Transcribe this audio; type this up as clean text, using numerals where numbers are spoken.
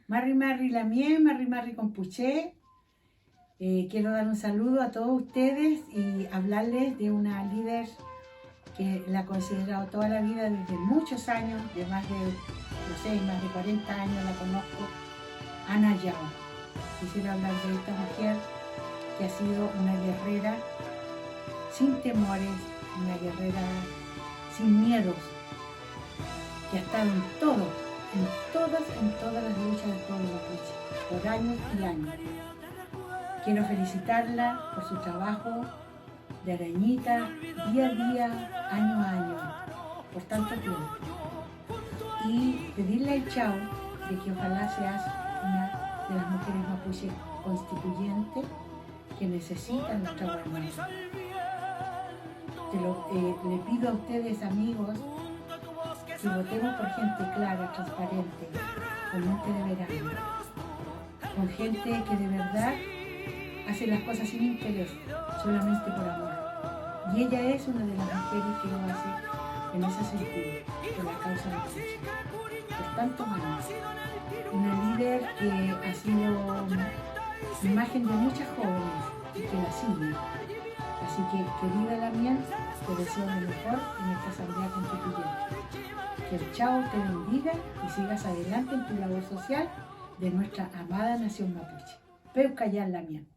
Marri Marri Lamien, Marri Marri Compuché. Quiero dar un saludo a todos ustedes y hablarles de una líder que la he considerado toda la vida, desde muchos años, de más de, no sé, más de 40 años la conozco, Ana Yao. Quisiera hablar de esta mujer que ha sido una guerrera sin temores, una guerrera sin miedos, que ha estado en todo, en todas las luchas del pueblo mapuche, por años y años. Quiero felicitarla por su trabajo de arañita, día a día, año a año, por tanto tiempo. Y pedirle al Chao de que ojalá seas una de las mujeres mapuche constituyentes que necesitan nuestra guardia. Le pido a ustedes, amigos, que votemos por gente clara, transparente, con mente de verano, con gente que de verdad hace las cosas sin interés, solamente por amor. Y ella es una de las mujeres que lo hace en ese sentido, por la causa de la lucha, por tantos años. Una líder que ha sido imagen de muchas jóvenes y que la siguen. Así que, querida Lamien, te deseo lo mejor en esta Asamblea Constituyente. Que el Chao te bendiga y sigas adelante en tu labor social de nuestra amada nación mapuche. Peu callar, Lamien.